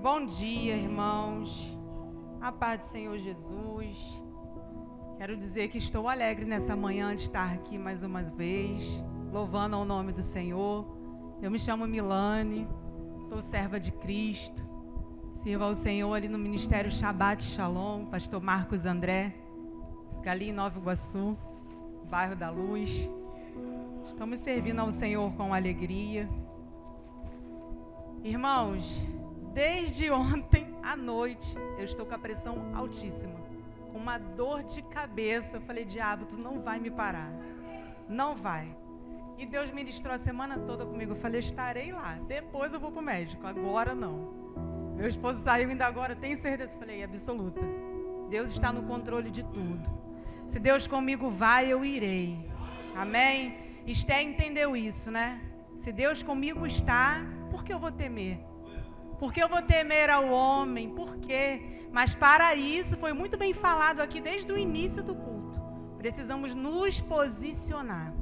Bom dia, irmãos. A paz do Senhor Jesus. Quero dizer que estou alegre nessa manhã de estar aqui mais uma vez, louvando ao nome do Senhor. Eu me chamo Milane, sou serva de Cristo. Sirvo ao Senhor ali no Ministério Shabbat Shalom, pastor Marcos André, fica ali em Nova Iguaçu, bairro da Luz. Estamos servindo ao Senhor com alegria. Irmãos, desde ontem à noite eu estou com a pressão altíssima, com uma dor de cabeça. Eu falei, diabo, tu não vai me parar, não vai. E Deus ministrou a semana toda comigo. Eu falei, estarei lá, depois eu vou pro médico, agora não. Meu esposo saiu ainda agora, tenho certeza. Eu falei, absoluta, Deus está no controle de tudo. Se Deus comigo vai, eu irei. Amém? Esté entendeu isso, né? Se Deus comigo está, por que eu vou temer? Por que eu vou temer ao homem? Por quê? Mas para isso, foi muito bem falado aqui desde o início do culto. Precisamos nos posicionar.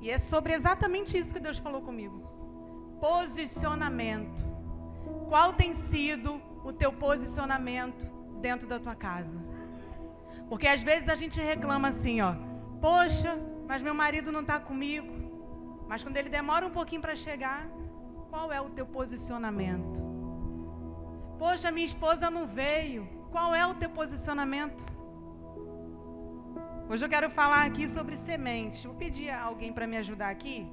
E é sobre exatamente isso que Deus falou comigo. Posicionamento. Qual tem sido o teu posicionamento dentro da tua casa? Porque às vezes a gente reclama assim, ó. Poxa, mas meu marido não está comigo. Mas quando ele demora um pouquinho para chegar, qual é o teu posicionamento? Poxa, minha esposa não veio. Qual é o teu posicionamento? Hoje eu quero falar aqui sobre sementes. Vou pedir a alguém para me ajudar aqui,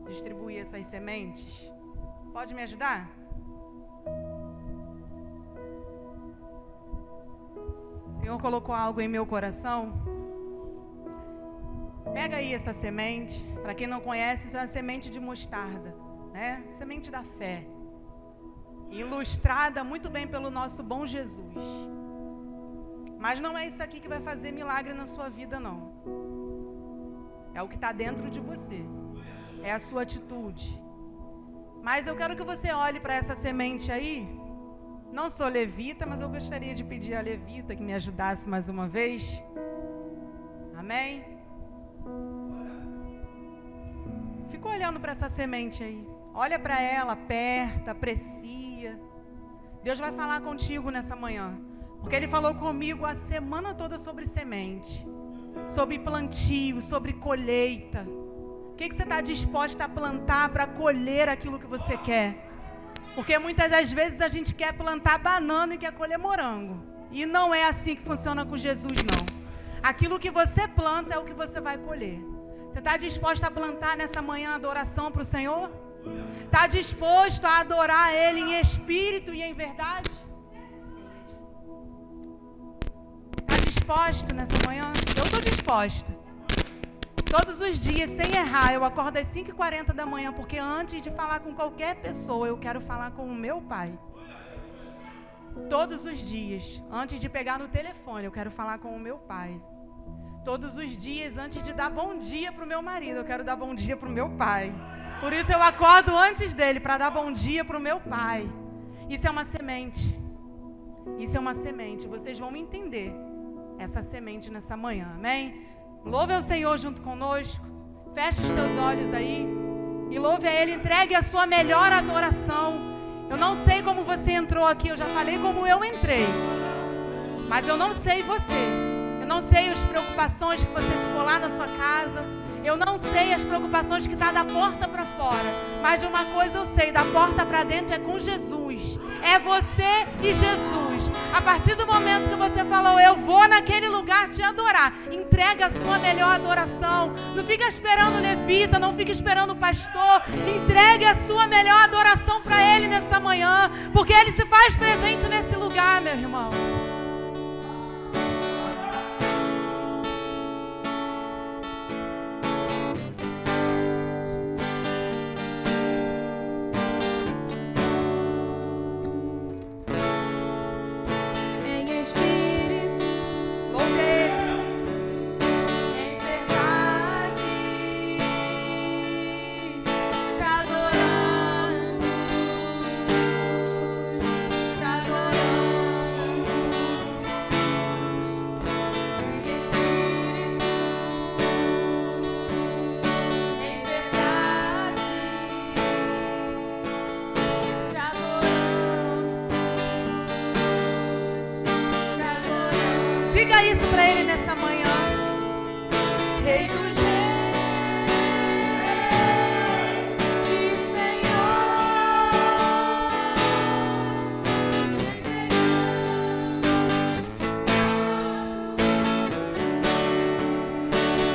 distribuir essas sementes. Pode me ajudar? O Senhor colocou algo em meu coração. Pega aí essa semente. Para quem não conhece, isso é uma semente de mostarda, né? Semente da fé. Ilustrada muito bem pelo nosso bom Jesus. Mas não é isso aqui que vai fazer milagre na sua vida, não. É o que está dentro de você. É a sua atitude. Mas eu quero que você olhe para essa semente aí. Não sou levita, mas eu gostaria de pedir a levita que me ajudasse mais uma vez. Amém? Fica olhando para essa semente aí. Olha para ela, aperta, aprecia. Deus vai falar contigo nessa manhã. Porque Ele falou comigo a semana toda sobre semente. Sobre plantio, sobre colheita. O que você está disposta a plantar para colher aquilo que você quer? Porque muitas das vezes a gente quer plantar banana e quer colher morango. E não é assim que funciona com Jesus, não. Aquilo que você planta é o que você vai colher. Você está disposto a plantar nessa manhã adoração para o Senhor? Está disposto a adorar Ele em espírito e em verdade? Está disposto nessa manhã? Eu estou disposta. Todos os dias, sem errar, eu acordo às 5h40 da manhã, porque antes de falar com qualquer pessoa, eu quero falar com o meu Pai. Todos os dias, antes de pegar no telefone, eu quero falar com o meu Pai. Todos os dias, antes de dar bom dia para o meu marido, eu quero dar bom dia para o meu pai. Por isso eu acordo antes dele, para dar bom dia para o meu pai. Isso é uma semente. Isso é uma semente. Vocês vão entender essa semente nessa manhã, amém? Louve ao Senhor junto conosco. Feche os teus olhos aí e louve a Ele. Entregue a sua melhor adoração. Eu não sei como você entrou aqui. Eu já falei como eu entrei. Mas eu não sei você. Eu não sei as preocupações que você ficou lá na sua casa. Eu não sei as preocupações que está da porta para fora. Mas de uma coisa eu sei, da porta para dentro é com Jesus. É você e Jesus. A partir do momento que você falou, eu vou naquele lugar te adorar, entrega a sua melhor adoração. Não fica esperando o levita, não fica esperando o pastor. Entregue a sua melhor adoração para Ele nessa manhã, porque Ele se faz presente nesse lugar, meu irmão. Te adoramos. Diga isso para Ele nessa manhã. Rei dos reis e Senhor.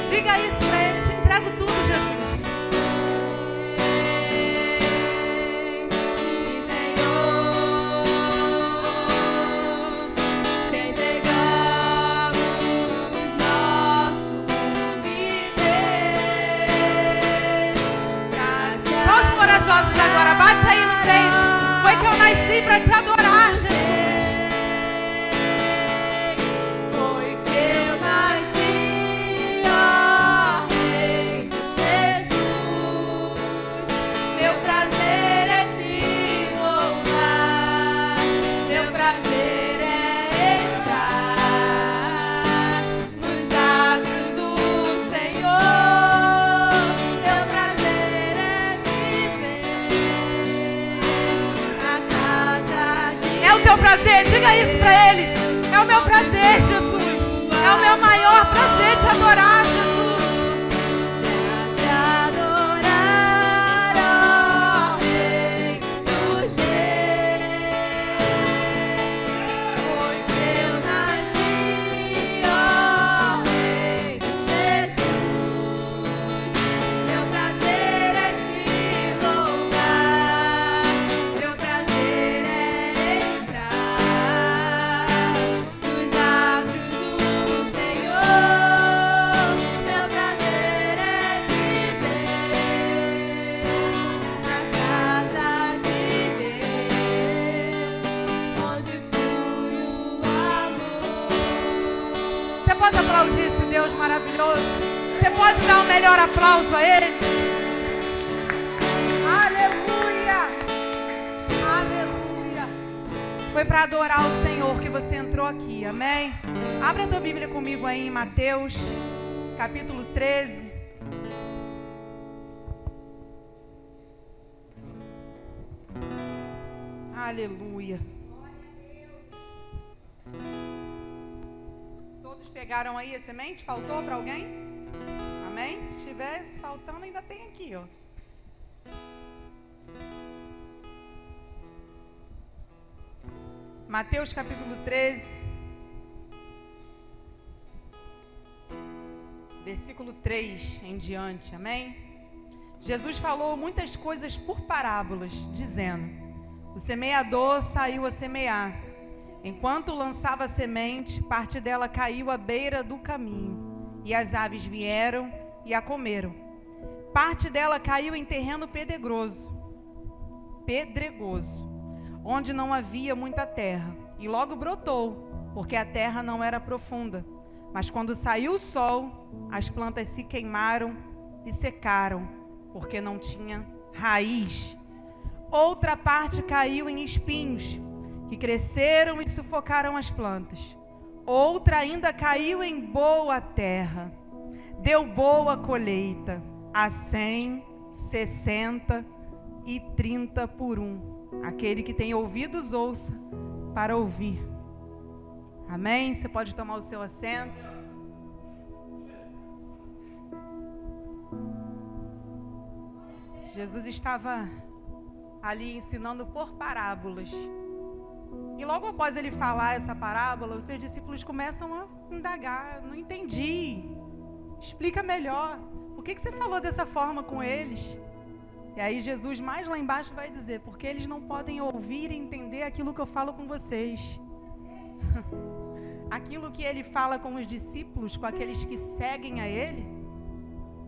Diga isso para Ele. Te entrego tudo, Jesus. Agora bate aí no peito. Foi que eu nasci para te adorar, Jesus. Foi que eu nasci, ó Rei Jesus. Meu prazer é te louvar. Meu prazer é estar nos átrios do Senhor. Meu prazer é é o teu prazer, diga isso pra Ele. É o meu prazer, Jesus. É o meu maior prazer te adorar, Jesus. Te adorar, ó Rei dos reis. Foi que eu nasci, ó Rei Jesus. Meu prazer é te louvar. Meu prazer é nos átrios do Senhor. Meu prazer é viver na casa de Deus, onde flui o amor. Você pode aplaudir esse Deus maravilhoso? Você pode dar o melhor aplauso a Ele? Aleluia! Aleluia! Foi para adorar o Senhor que você entrou aqui, amém? Abra a tua Bíblia comigo aí em Mateus, capítulo 13. Aleluia. Todos pegaram aí a semente? Faltou para alguém? Amém? Se estivesse faltando, ainda tem aqui, ó. Mateus capítulo 13, versículo 3 em diante, amém? Jesus falou muitas coisas por parábolas, dizendo: o semeador saiu a semear. Enquanto lançava a semente, parte dela caiu à beira do caminho, e as aves vieram e a comeram. Parte dela caiu em terreno pedregoso, onde não havia muita terra, e logo brotou, porque a terra não era profunda. Mas quando saiu o sol, as plantas se queimaram e secaram, porque não tinha raiz. Outra parte caiu em espinhos, que cresceram e sufocaram as plantas. Outra ainda caiu em boa terra, deu boa colheita, a 100, 60 e 30 por um. Aquele que tem ouvidos, ouça para ouvir. Amém? Você pode tomar o seu assento. Jesus estava ali ensinando por parábolas. E logo após ele falar essa parábola, os seus discípulos começam a indagar. Não entendi. Explica melhor. Por que você falou dessa forma com eles? E aí Jesus mais lá embaixo vai dizer: porque eles não podem ouvir e entender aquilo que eu falo com vocês. Aquilo que ele fala com os discípulos, com aqueles que seguem a ele,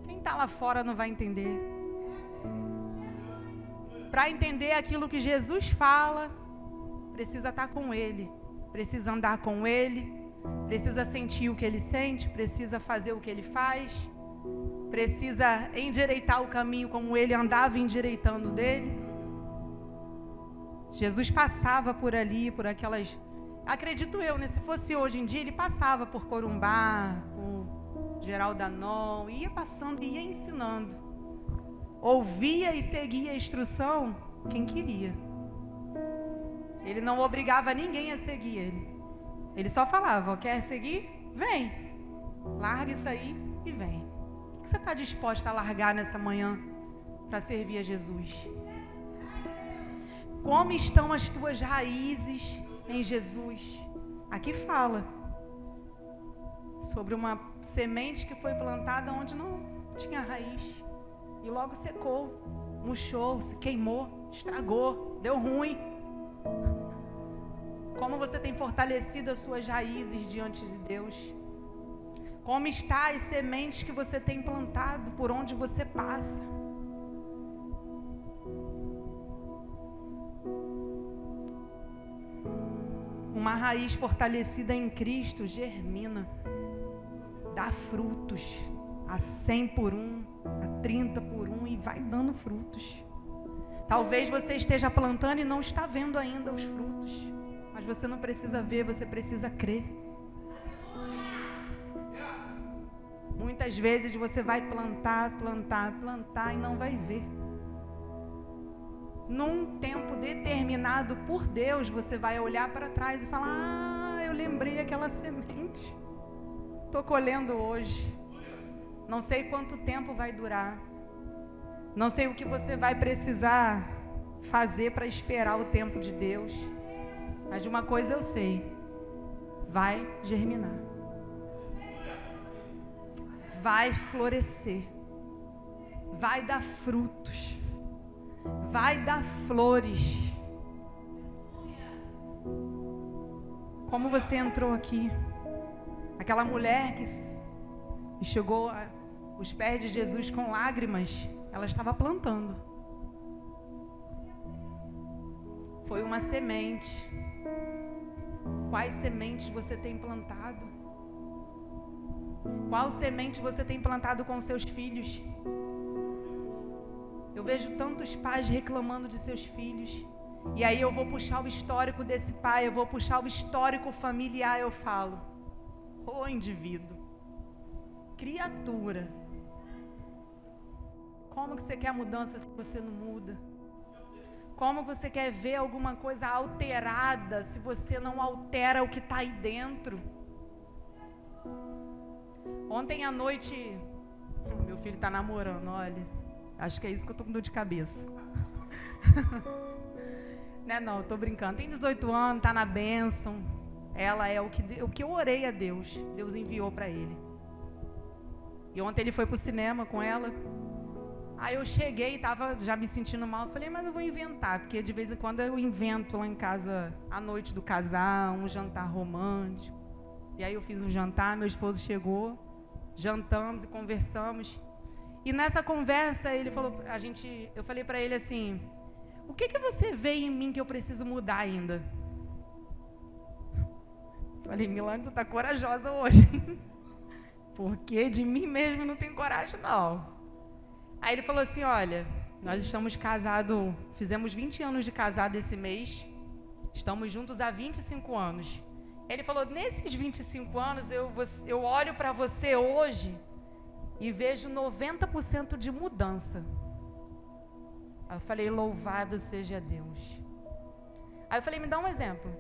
quem está lá fora não vai entender. Para entender aquilo que Jesus fala, precisa estar com ele, precisa andar com ele, precisa sentir o que ele sente, precisa fazer o que ele faz, precisa endireitar o caminho como ele andava endireitando dele. Jesus passava por ali, por aquelas... Acredito eu, né? Se fosse hoje em dia, ele passava por Corumbá, por Geraldo Anon, ia passando e ia ensinando. Ouvia e seguia a instrução quem queria. Ele não obrigava ninguém a seguir ele. Ele só falava, quer seguir? Vem. Larga isso aí e vem. O que você está disposta a largar nessa manhã para servir a Jesus? Como estão as tuas raízes em Jesus? Aqui fala sobre uma semente que foi plantada onde não tinha raiz. E logo secou, murchou, se queimou, estragou, deu ruim. Como você tem fortalecido as suas raízes diante de Deus? Como está as sementes que você tem plantado por onde você passa? Uma raiz fortalecida em Cristo germina, dá frutos, a 100 por 1, a 30 por 1 e vai dando frutos. Talvez você esteja plantando e não está vendo ainda os frutos, mas você não precisa ver, você precisa crer. Muitas vezes você vai plantar e não vai ver. Num tempo determinado por Deus, você vai olhar para trás e falar: eu lembrei aquela semente. Estou colhendo hoje. Não sei quanto tempo vai durar. Não sei o que você vai precisar fazer para esperar o tempo de Deus. Mas de uma coisa eu sei: vai germinar. Vai florescer. Vai dar frutos. Vai dar flores. Como você entrou aqui? Aquela mulher que chegou aos pés de Jesus com lágrimas, ela estava plantando. Foi uma semente. Quais sementes você tem plantado? Qual semente você tem plantado com seus filhos? Eu vejo tantos pais reclamando de seus filhos. E aí eu vou puxar o histórico desse pai, eu vou puxar o histórico familiar, eu falo: ô indivíduo, criatura, como que você quer mudança se você não muda? Como você quer ver alguma coisa alterada se você não altera o que está aí dentro? Ontem à noite, meu filho está namorando, olha. Acho que é isso que eu tô com dor de cabeça. Né, não, eu tô brincando. Tem 18 anos, tá na bênção. Ela é o que eu orei a Deus. Deus enviou para ele. E ontem ele foi pro cinema com ela. Aí eu cheguei e tava já me sentindo mal. Eu falei, mas eu vou inventar. Porque de vez em quando eu invento lá em casa a noite do casal, um jantar romântico. E aí eu fiz um jantar, meu esposo chegou. Jantamos e conversamos. E nessa conversa ele falou, eu falei para ele assim: o que você vê em mim que eu preciso mudar ainda? Falei, Milane, tu tá corajosa hoje. Porque de mim mesmo não tenho coragem não. Aí ele falou assim: olha, nós estamos casados, fizemos 20 anos de casado esse mês, estamos juntos há 25 anos. Ele falou, nesses 25 anos eu olho para você hoje e vejo 90% de mudança. Aí eu falei, louvado seja Deus. Aí eu falei, me dá um exemplo.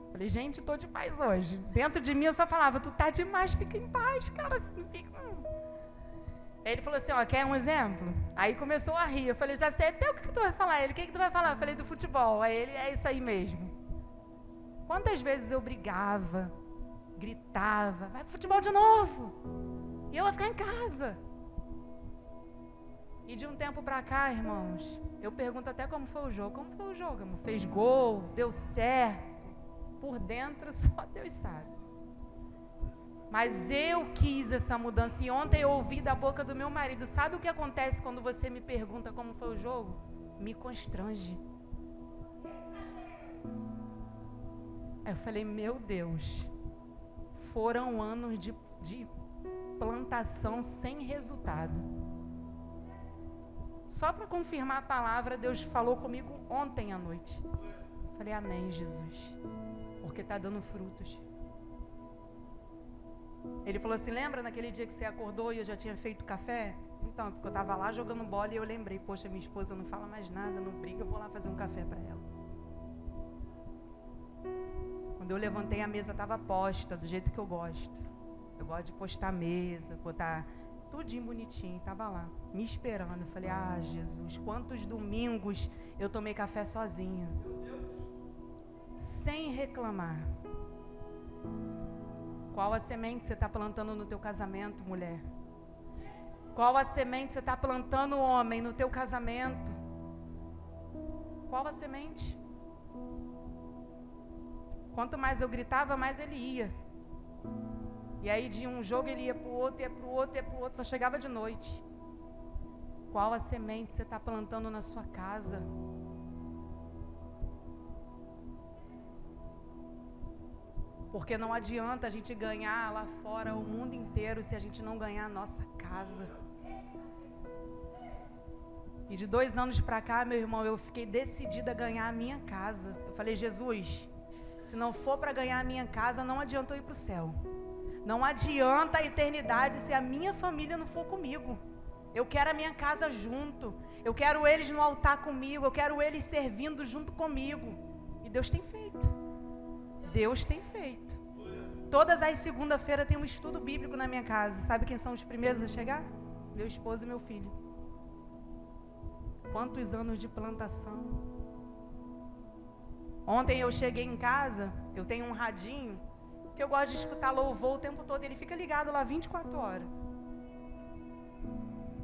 Eu falei, gente, eu tô de paz hoje. Dentro de mim eu só falava, tu tá demais, fica em paz, cara. Aí ele falou assim, ó, quer um exemplo? Aí começou a rir. Eu falei, já sei até o que tu vai falar. Ele, o que tu vai falar? Eu falei, do futebol. Aí ele, é isso aí mesmo. Quantas vezes eu brigava, gritava, vai pro futebol de novo. E eu ia ficar em casa. E de um tempo pra cá, irmãos, eu pergunto até como foi o jogo. Como foi o jogo, irmão? Fez gol, deu certo. Por dentro, só Deus sabe. Mas eu quis essa mudança. E ontem eu ouvi da boca do meu marido. Sabe o que acontece quando você me pergunta como foi o jogo? Me constrange. Aí eu falei, meu Deus. Foram anos de plantação sem resultado. Só para confirmar a palavra, Deus falou comigo ontem à noite. Falei, amém, Jesus. Porque está dando frutos. Ele falou assim, lembra naquele dia que você acordou e eu já tinha feito café? Então, porque eu estava lá jogando bola e eu lembrei, poxa, minha esposa não fala mais nada, não briga, eu vou lá fazer um café para ela. Quando eu levantei, a mesa estava posta, do jeito que eu gosto. Eu gosto de postar a mesa, botar tudinho bonitinho. Estava lá, me esperando. Eu falei, Jesus, quantos domingos eu tomei café sozinha. Sem reclamar. Qual a semente você está plantando no teu casamento, mulher? Qual a semente você está plantando, homem, no teu casamento? Qual a semente? Quanto mais eu gritava, mais ele ia. E aí de um jogo ele ia para o outro, ia para o outro, ia para o outro, só chegava de noite. Qual a semente você está plantando na sua casa? Porque não adianta a gente ganhar lá fora o mundo inteiro se a gente não ganhar a nossa casa. E de 2 anos para cá, meu irmão, eu fiquei decidida a ganhar a minha casa. Eu falei, Jesus, se não for para ganhar a minha casa, não adianta eu ir para o céu. Não adianta a eternidade se a minha família não for comigo. Eu quero a minha casa junto. Eu quero eles no altar comigo. Eu quero eles servindo junto comigo. E Deus tem feito. Deus tem feito. Todas as segunda-feiras tem um estudo bíblico na minha casa. Sabe quem são os primeiros a chegar? Meu esposo e meu filho. Quantos anos de plantação. Ontem eu cheguei em casa, eu tenho um radinho, que eu gosto de escutar louvor o tempo todo, ele fica ligado lá 24 horas.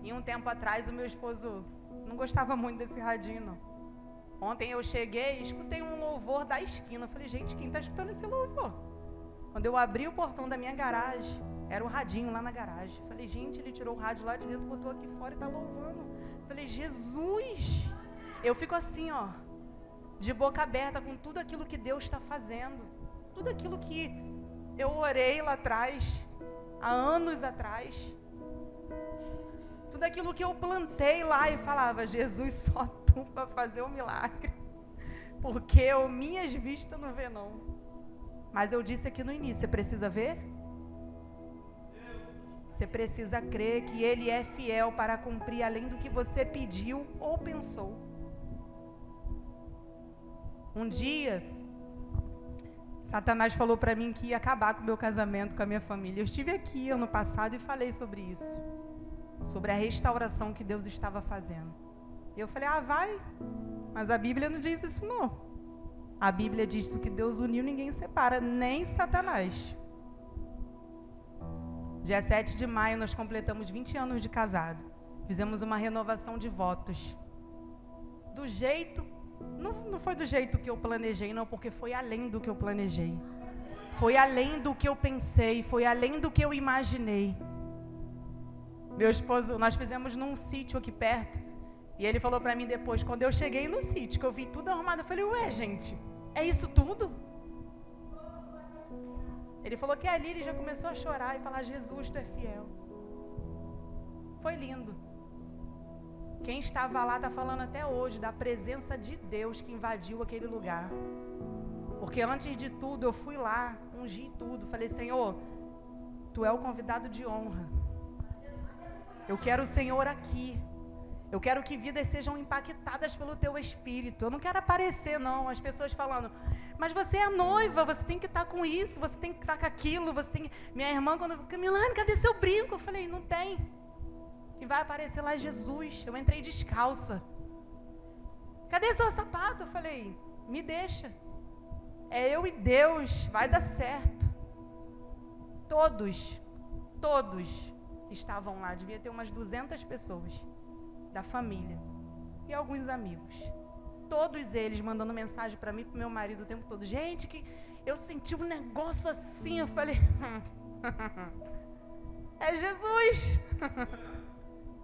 E um tempo atrás o meu esposo não gostava muito desse radinho, não. Ontem eu cheguei e escutei um louvor da esquina. Eu falei, gente, quem está escutando esse louvor? Quando eu abri o portão da minha garagem, era o radinho lá na garagem. Eu falei, gente, ele tirou o rádio lá de dentro, botou aqui fora e está louvando. Eu falei, Jesus! Eu fico assim, ó, de boca aberta com tudo aquilo que Deus está fazendo. Tudo aquilo que eu orei lá atrás, há anos atrás. Tudo aquilo que eu plantei lá e falava, Jesus, só tu para fazer o milagre. Porque eu, minhas vistas não vê não. Mas eu disse aqui no início, você precisa ver? Você precisa crer que Ele é fiel para cumprir além do que você pediu ou pensou. Um dia, Satanás falou para mim que ia acabar com o meu casamento, com a minha família. Eu estive aqui ano passado e falei sobre isso. Sobre a restauração que Deus estava fazendo. E eu falei, vai. Mas a Bíblia não diz isso não. A Bíblia diz que Deus uniu, ninguém separa, nem Satanás. Dia 7 de maio nós completamos 20 anos de casado. Fizemos uma renovação de votos. Do jeito, não foi do jeito que eu planejei, não, porque foi além do que eu planejei. Foi além do que eu pensei, foi além do que eu imaginei. Meu esposo, nós fizemos num sítio aqui perto. E ele falou para mim depois, quando eu cheguei no sítio, que eu vi tudo arrumado, eu falei, ué, gente, é isso tudo? Ele falou que ali ele já começou a chorar e falar, Jesus, tu é fiel. Foi lindo. Quem estava lá está falando até hoje da presença de Deus que invadiu aquele lugar. Porque antes de tudo, eu fui lá, ungi tudo. Falei, Senhor, tu é o convidado de honra. Eu quero o Senhor aqui. Eu quero que vidas sejam impactadas pelo teu Espírito. Eu não quero aparecer, não. As pessoas falando, mas você é noiva, você tem que estar com isso, você tem que estar com aquilo, você tem que... Minha irmã, Milane, cadê seu brinco? Eu falei, não tem. Quem vai aparecer lá é Jesus. Eu entrei descalça. Cadê seu sapato? Eu falei, me deixa. É eu e Deus, vai dar certo. Todos que estavam lá, devia ter umas 200 pessoas da família e alguns amigos. Todos eles mandando mensagem para mim e para o meu marido o tempo todo. Gente, que eu senti um negócio assim. Eu falei, é Jesus.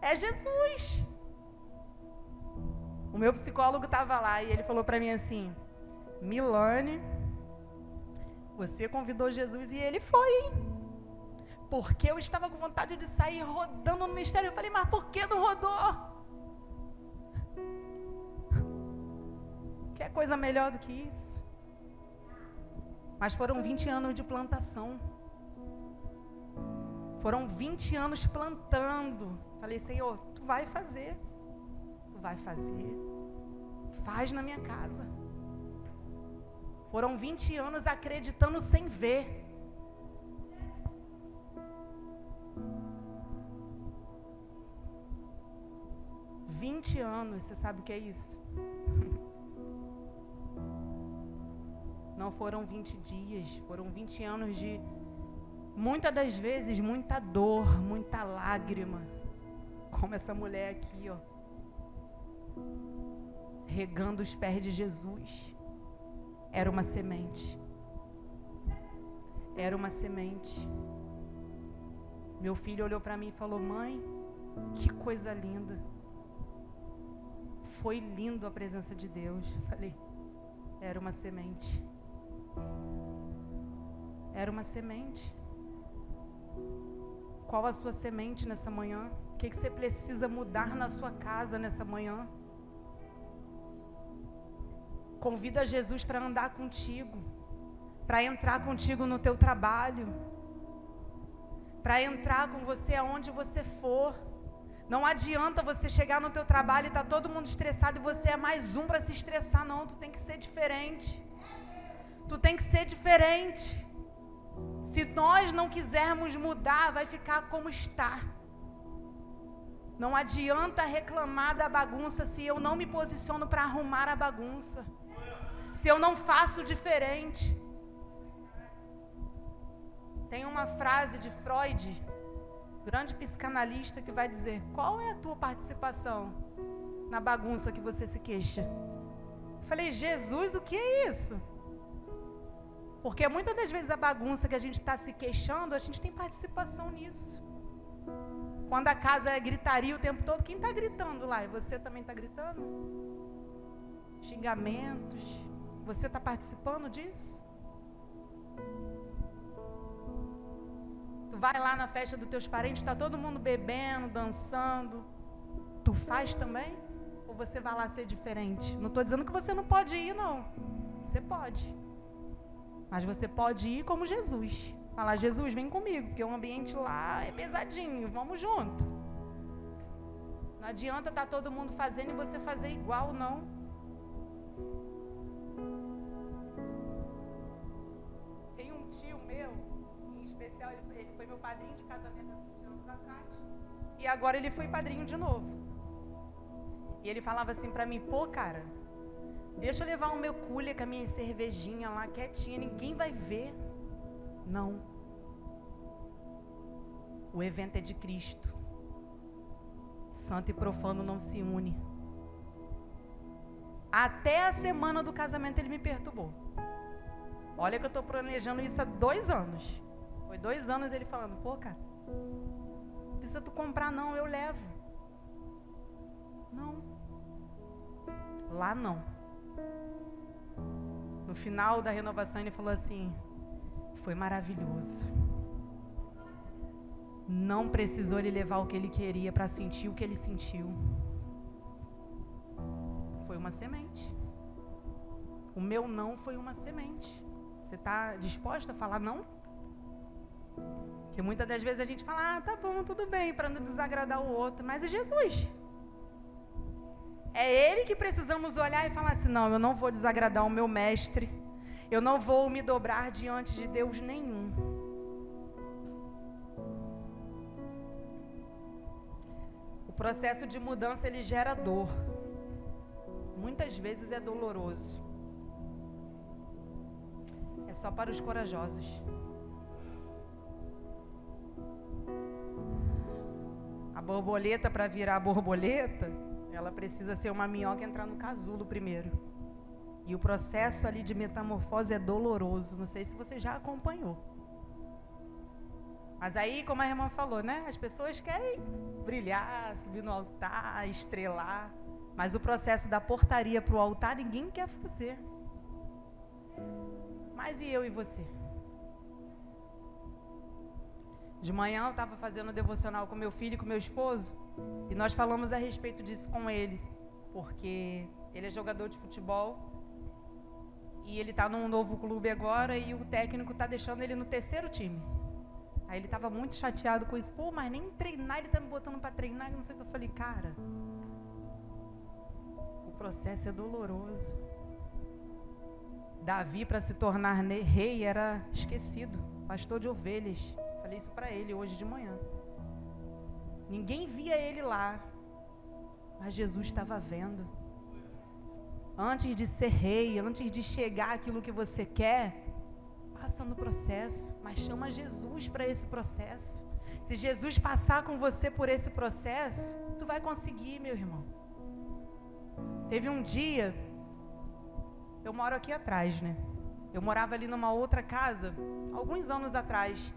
É Jesus. O meu psicólogo estava lá e ele falou para mim assim, Milane, você convidou Jesus e ele foi, hein? Porque eu estava com vontade de sair rodando no ministério. Eu falei, mas por que não rodou? Quer coisa melhor do que isso? Mas foram 20 anos de plantação. Foram 20 anos plantando. Falei, Senhor, tu vai fazer. Tu vai fazer. Faz na minha casa. Foram 20 anos acreditando sem ver. anos, você sabe o que é isso? Não foram 20 dias, foram 20 anos de, muitas das vezes, muita dor, muita lágrima. Como essa mulher aqui, ó, regando os pés de Jesus. Era uma semente. Era uma semente. Meu filho olhou para mim e falou: mãe, que coisa linda. Foi lindo a presença de Deus. Falei: era uma semente. Era uma semente. Qual a sua semente nessa manhã? O que você precisa mudar na sua casa nessa manhã? Convida Jesus para andar contigo, para entrar contigo no teu trabalho, para entrar com você aonde você for. Não adianta você chegar no teu trabalho e tá todo mundo estressado e você é mais um para se estressar, não. Tu tem que ser diferente. Tu tem que ser diferente. Se nós não quisermos mudar, vai ficar como está. Não adianta reclamar da bagunça se eu não me posiciono para arrumar a bagunça. Se eu não faço diferente. Tem uma frase de Freud, grande psicanalista, que vai dizer: qual é a tua participação na bagunça que você se queixa? Eu falei: Jesus, o que é isso? Porque muitas das vezes a bagunça que a gente está se queixando, a gente tem participação nisso. Quando a casa é gritaria o tempo todo, quem está gritando lá? E você também está gritando? Xingamentos. Você está participando disso? Tu vai lá na festa dos teus parentes, está todo mundo bebendo, dançando. Tu faz também? Ou você vai lá ser diferente? Não estou dizendo que você não pode ir, não. Você pode. Mas você pode ir como Jesus. Falar: Jesus, vem comigo, porque o ambiente lá é pesadinho, vamos junto. Não adianta estar todo mundo fazendo e você fazer igual, não. Tem um tio meu, em especial, ele foi meu padrinho de casamento há 20 anos atrás. E agora ele foi padrinho de novo. E ele falava assim pra mim: pô, cara, deixa eu levar o meu cooler com a minha cervejinha lá quietinha, ninguém vai ver. Não. O evento é de Cristo. Santo e profano não se une. Até a semana do casamento ele me perturbou. Olha que eu estou planejando isso há 2 anos. Foi 2 anos ele falando: pô, cara, não precisa tu comprar não, eu levo. Não. Lá não. No final da renovação ele falou assim: foi maravilhoso. Não precisou ele levar o que ele queria para sentir o que ele sentiu. Foi uma semente. O meu não foi uma semente. Você está disposta a falar não? Porque muitas das vezes a gente fala: ah, tá bom, tudo bem, para não desagradar o outro. Mas é Jesus. É Ele que precisamos olhar e falar assim: não, eu não vou desagradar o meu mestre. Eu não vou me dobrar diante de Deus nenhum. O processo de mudança, ele gera dor. Muitas vezes é doloroso. É só para os corajosos. A borboleta, para virar borboleta, ela precisa ser uma minhoca e entrar no casulo primeiro. E o processo ali de metamorfose é doloroso. Não sei se você já acompanhou. Mas aí, como a irmã falou, né? As pessoas querem brilhar, subir no altar, estrelar. Mas o processo da portaria para o altar, ninguém quer fazer. Mas e eu e você? De manhã eu estava fazendo devocional com meu filho e com meu esposo. E nós falamos a respeito disso com ele. Porque ele é jogador de futebol. E ele está num novo clube agora e o técnico está deixando ele no 3º time. Aí ele estava muito chateado com isso. Pô, mas nem treinar, ele está me botando para treinar. Não sei o que. Eu falei: cara, o processo é doloroso. Davi, para se tornar rei, era esquecido, pastor de ovelhas. Falei isso para ele hoje de manhã. Ninguém via ele lá, mas Jesus estava vendo. Antes de ser rei, antes de chegar aquilo que você quer, passa no processo, mas chama Jesus para esse processo. Se Jesus passar com você por esse processo, tu vai conseguir, meu irmão. Teve um dia, eu moro aqui atrás, né? Eu morava ali numa outra casa, alguns anos atrás.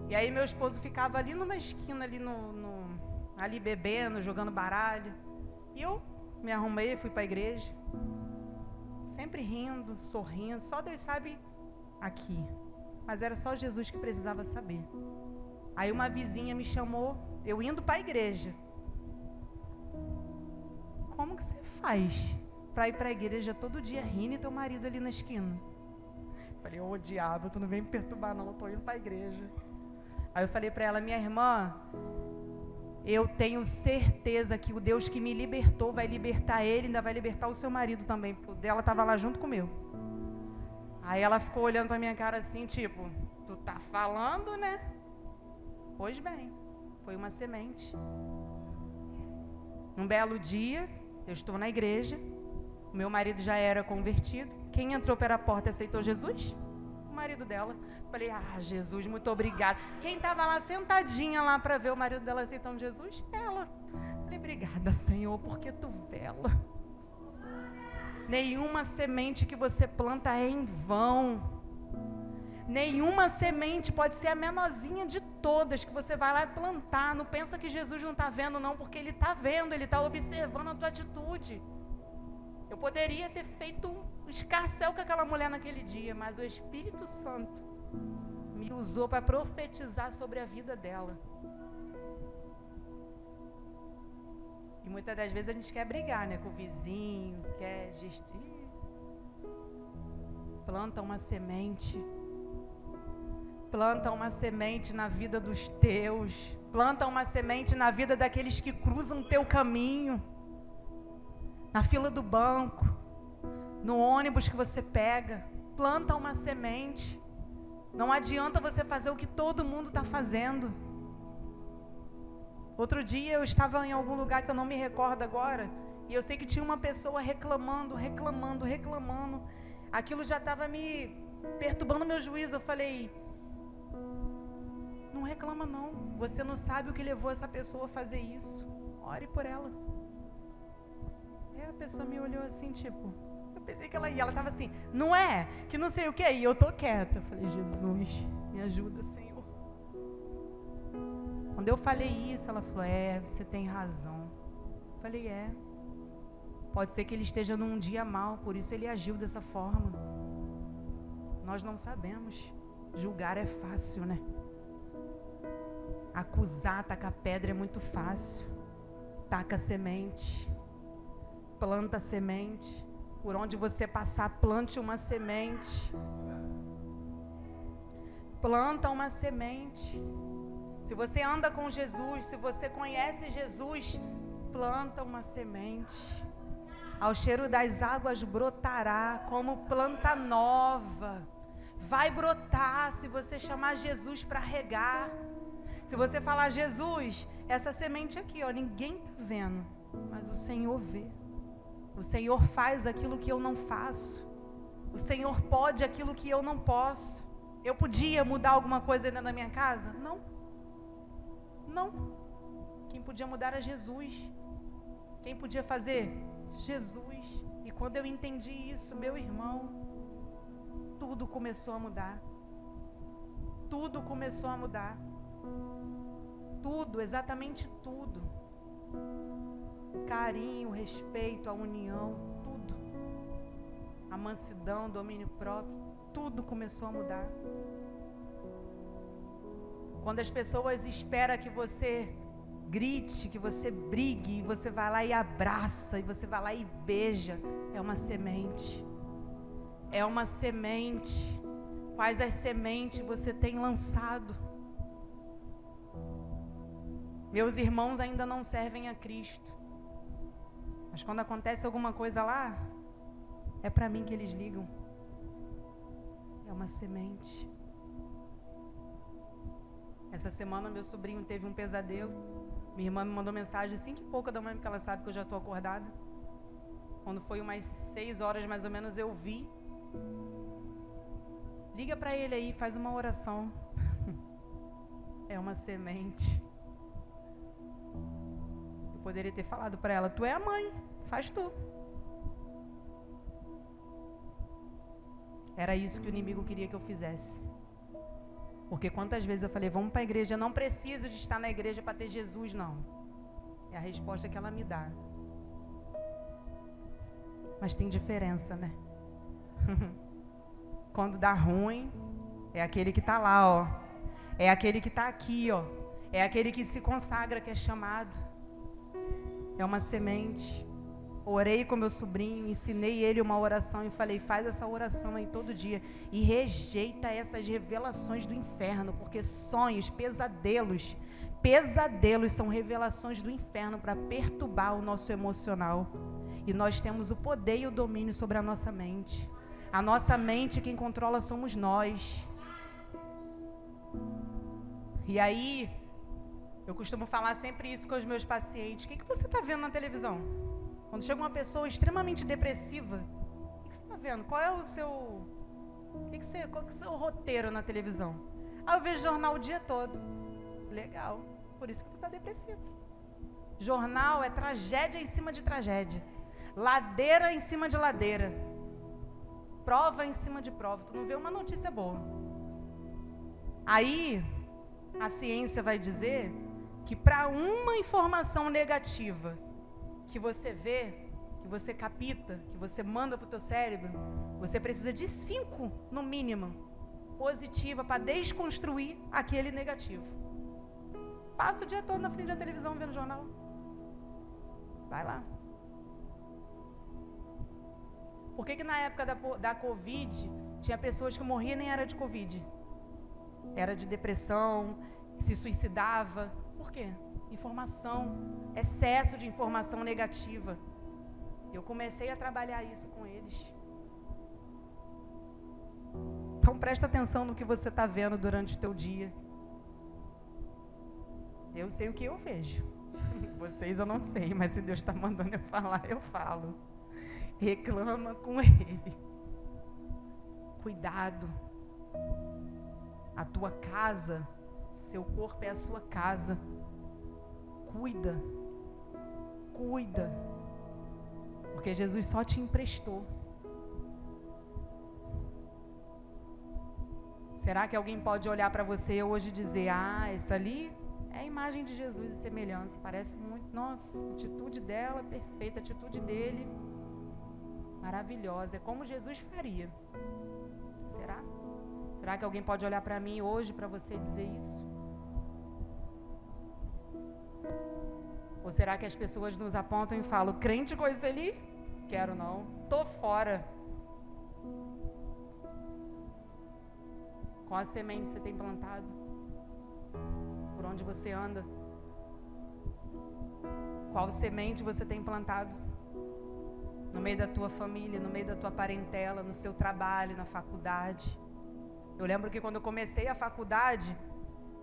E aí meu esposo ficava ali numa esquina, ali bebendo, jogando baralho. E eu me arrumei, fui para a igreja. Sempre rindo, sorrindo, só Deus sabe aqui. Mas era só Jesus que precisava saber. Aí uma vizinha me chamou, eu indo para a igreja. Como que você faz para ir para a igreja todo dia rindo e teu marido ali na esquina? Falei, ô diabo, tu não vem me perturbar não, eu tô indo para a igreja. Aí eu falei para ela, minha irmã, eu tenho certeza que o Deus que me libertou vai libertar ele, ainda vai libertar o seu marido também, porque o dela estava lá junto com o meu. Aí ela ficou olhando para minha cara assim, tipo, tu tá falando, né? Pois bem, foi uma semente. Um belo dia, eu estou na igreja, o meu marido já era convertido. Quem entrou pela porta e aceitou Jesus? O marido dela. Falei, Jesus, muito obrigada. Quem estava lá sentadinha lá para ver o marido dela aceitando Jesus? Ela. Falei, obrigada, Senhor, porque tu vela. Nenhuma semente que você planta é em vão. Nenhuma semente pode ser a menorzinha de todas que você vai lá e plantar. Não pensa que Jesus não está vendo não, porque Ele está vendo, Ele está observando a tua atitude. Eu poderia ter feito um escarcéu com aquela mulher naquele dia, mas o Espírito Santo me usou para profetizar sobre a vida dela. E muitas das vezes a gente quer brigar, né, com o vizinho, quer gestir. Planta uma semente. Planta uma semente na vida dos teus. Planta uma semente na vida daqueles que cruzam teu caminho. Na fila do banco. No ônibus que você pega. Planta uma semente. Não adianta você fazer o que todo mundo está fazendo. Outro dia eu estava em algum lugar que eu não me recordo agora. E eu sei que tinha uma pessoa reclamando. Aquilo já estava me perturbando meu juízo. Eu falei... Não reclama não, você não sabe o que levou essa pessoa a fazer isso. Ore por ela. E a pessoa me olhou assim, tipo, eu pensei que ela ia, ela estava assim, não é? Que não sei o que, e eu tô quieta. Eu falei, Jesus, me ajuda, Senhor. Quando eu falei isso, ela falou, você tem razão. Eu falei, pode ser que ele esteja num dia mal, por isso ele agiu dessa forma. Nós não sabemos. Julgar é fácil, né? Acusar, tacar pedra é muito fácil. Taca semente. Planta semente. Por onde você passar, plante uma semente. Planta uma semente. Se você anda com Jesus, se você conhece Jesus, planta uma semente. Ao cheiro das águas brotará como planta nova. Vai brotar se você chamar Jesus para regar. Se você falar, Jesus, essa semente aqui, ninguém está vendo, mas o Senhor vê. O Senhor faz aquilo que eu não faço. O Senhor pode aquilo que eu não posso. Eu podia mudar alguma coisa dentro da minha casa? Não. Não. Quem podia mudar era Jesus. Quem podia fazer? Jesus. E quando eu entendi isso, meu irmão, tudo começou a mudar. Tudo começou a mudar. Tudo, exatamente tudo. O carinho, o respeito, a união, tudo. A mansidão, o domínio próprio, tudo começou a mudar. Quando as pessoas esperam que você grite, que você brigue, e você vai lá e abraça, e você vai lá e beija, é uma semente. É uma semente. Quais as sementes você tem lançado? Meus irmãos ainda não servem a Cristo. Mas quando acontece alguma coisa lá, é para mim que eles ligam. É uma semente. Essa semana meu sobrinho teve um pesadelo. Minha irmã me mandou mensagem 5 e pouca da manhã, porque ela sabe que eu já estou acordada. Quando foi umas 6 horas mais ou menos, eu vi. Liga para ele aí, faz uma oração. É uma semente. Eu poderia ter falado para ela, tu é a mãe, faz tu. Era isso que o inimigo queria que eu fizesse. Porque quantas vezes eu falei, vamos para a igreja, eu não preciso de estar na igreja para ter Jesus, não. É a resposta que ela me dá. Mas tem diferença, né? Quando dá ruim, é aquele que está lá, ó. É aquele que está aqui, ó. É aquele que se consagra, que é chamado. É uma semente. Orei com meu sobrinho, ensinei ele uma oração e falei, faz essa oração aí todo dia. E rejeita essas revelações do inferno, porque sonhos, pesadelos são revelações do inferno para perturbar o nosso emocional. E nós temos o poder e o domínio sobre a nossa mente. A nossa mente, quem controla somos nós. E aí, eu costumo falar sempre isso com os meus pacientes. O que você está vendo na televisão? Quando chega uma pessoa extremamente depressiva, o que você está vendo? Qual é o seu... qual é o seu roteiro na televisão? Eu vejo jornal o dia todo. Legal. Por isso que tu está depressivo. Jornal é tragédia em cima de tragédia. Ladeira em cima de ladeira. Prova em cima de prova. Tu não vê uma notícia boa. Aí, a ciência vai dizer que para uma informação negativa que você vê, que você capta, que você manda para o teu cérebro, você precisa de 5, no mínimo, positiva para desconstruir aquele negativo. Passa o dia todo na frente da televisão vendo jornal. Vai lá. Por que na época da Covid, tinha pessoas que morriam e nem era de Covid? Era de depressão, se suicidava. Por quê? Informação, excesso de informação negativa. Eu comecei a trabalhar isso com eles. Então presta atenção no que você está vendo durante o teu dia. Eu sei o que eu vejo. Vocês eu não sei, mas se Deus está mandando eu falar, eu falo. Reclama com Ele. Cuidado. A tua casa, seu corpo é a sua casa. Cuida. Cuida. Porque Jesus só te emprestou. Será que alguém pode olhar para você hoje e dizer, essa ali é a imagem de Jesus e semelhança, parece muito, nossa, a atitude dela perfeita, a atitude dele maravilhosa, é como Jesus faria. Será? Será que alguém pode olhar para mim hoje para você dizer isso? Ou será que as pessoas nos apontam e falam, crente com isso ali? Quero não, tô fora. Qual a semente você tem plantado? Por onde você anda? Qual semente você tem plantado? No meio da tua família, no meio da tua parentela, no seu trabalho, na faculdade. Eu lembro que quando eu comecei a faculdade,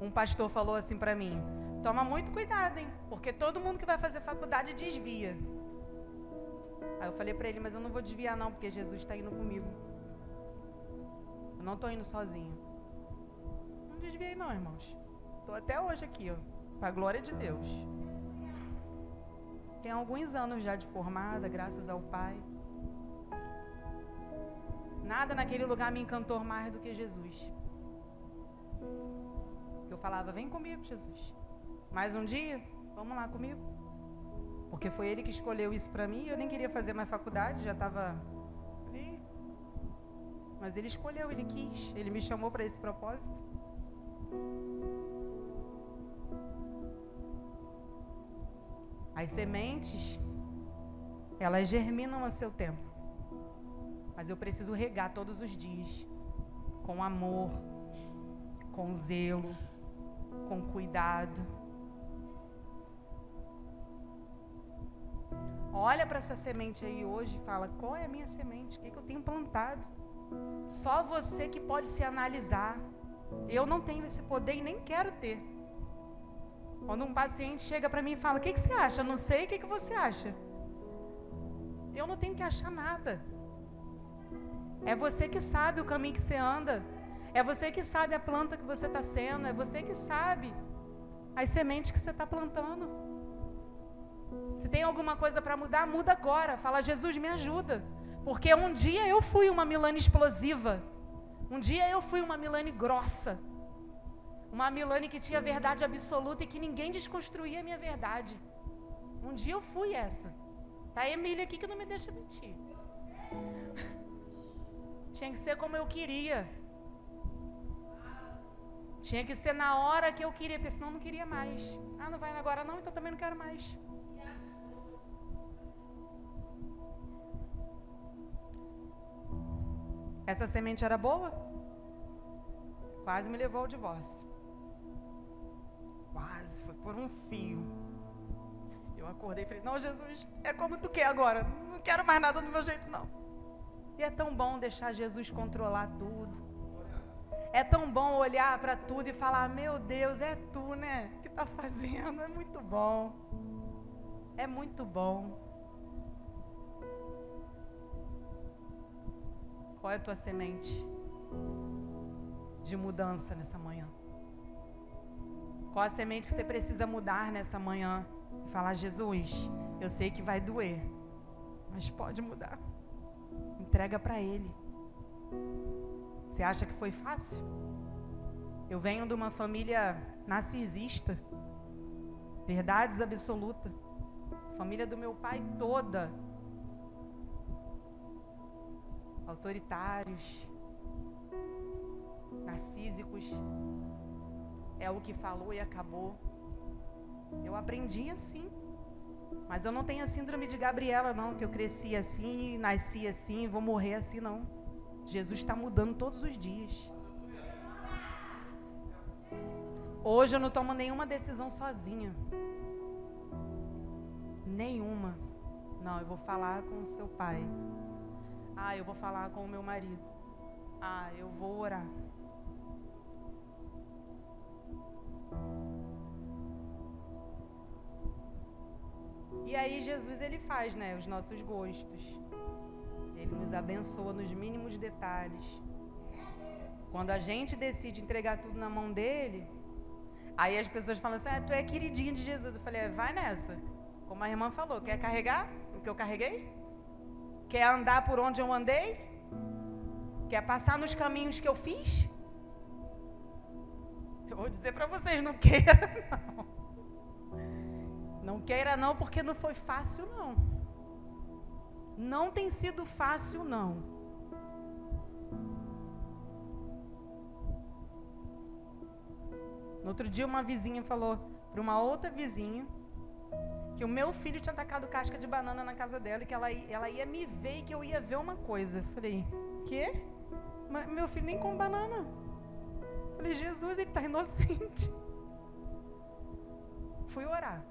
um pastor falou assim para mim, toma muito cuidado, hein? Porque todo mundo que vai fazer faculdade desvia. Aí eu falei para ele, mas eu não vou desviar não, porque Jesus está indo comigo. Eu não estou indo sozinho. Não desviei não, irmãos. Estou até hoje aqui, ó, para a glória de Deus. Tenho alguns anos já de formada, graças ao Pai. Nada naquele lugar me encantou mais do que Jesus. Eu falava, vem comigo, Jesus. Mais um dia, vamos lá comigo. Porque foi Ele que escolheu isso para mim. Eu nem queria fazer mais faculdade, já estava ali. Mas Ele escolheu, Ele quis. Ele me chamou para esse propósito. As sementes, elas germinam a seu tempo. Mas eu preciso regar todos os dias. Com amor, com zelo, com cuidado. Olha para essa semente aí hoje e fala, qual é a minha semente? O que eu tenho plantado? Só você que pode se analisar. Eu não tenho esse poder e nem quero ter. Quando um paciente chega para mim e fala, o que você acha? Eu não sei, o que você acha? Eu não tenho que achar nada. É você que sabe o caminho que você anda. É você que sabe a planta que você está sendo. É você que sabe as sementes que você está plantando. Se tem alguma coisa para mudar, muda agora. Fala, Jesus, me ajuda. Porque um dia eu fui uma Milane explosiva. Um dia eu fui uma Milane grossa. Uma Milane que tinha verdade absoluta e que ninguém desconstruía a minha verdade. Um dia eu fui essa. Tá a Emília aqui que não me deixa mentir. Tinha que ser como eu queria. Tinha que ser na hora que eu queria, porque senão eu não queria mais. Ah, não vai agora não, então também não quero mais. Essa semente era boa? Quase me levou ao divórcio. Quase, foi por um fio. Eu acordei e falei, não, Jesus, é como tu quer agora. Não quero mais nada do meu jeito, não. E é tão bom deixar Jesus controlar tudo. É tão bom olhar para tudo e falar, meu Deus, é tu, né? Que tá fazendo, é muito bom. É muito bom. Qual é a tua semente de mudança nessa manhã? Qual a semente que você precisa mudar nessa manhã? E falar, Jesus, eu sei que vai doer, mas pode mudar. Entrega para Ele. Você acha que foi fácil? Eu venho de uma família narcisista, verdades absolutas. Família do meu pai toda. Autoritários, narcísicos. É o que falou e acabou. Eu aprendi assim. Mas eu não tenho a síndrome de Gabriela, não. Que eu cresci assim, nasci assim, vou morrer assim, não. Jesus está mudando todos os dias. Hoje eu não tomo nenhuma decisão sozinha. Nenhuma. Não, eu vou falar com o seu pai. Ah, eu vou falar com o meu marido. Ah, eu vou orar. E aí Jesus, ele faz, né, os nossos gostos. Ele nos abençoa nos mínimos detalhes. Quando a gente decide entregar tudo na mão dele, aí as pessoas falam assim, tu é queridinha de Jesus. Eu falei, vai nessa. Como a irmã falou, quer carregar o que eu carreguei? Quer andar por onde eu andei? Quer passar nos caminhos que eu fiz? Eu vou dizer para vocês, não queira não. Não queira não, porque não foi fácil não. Não tem sido fácil não. No outro dia uma vizinha falou para uma outra vizinha que o meu filho tinha atacado casca de banana na casa dela e que ela ia me ver e que eu ia ver uma coisa. Falei, quê? Mas meu filho nem come banana. Falei, Jesus, ele está inocente. Fui orar.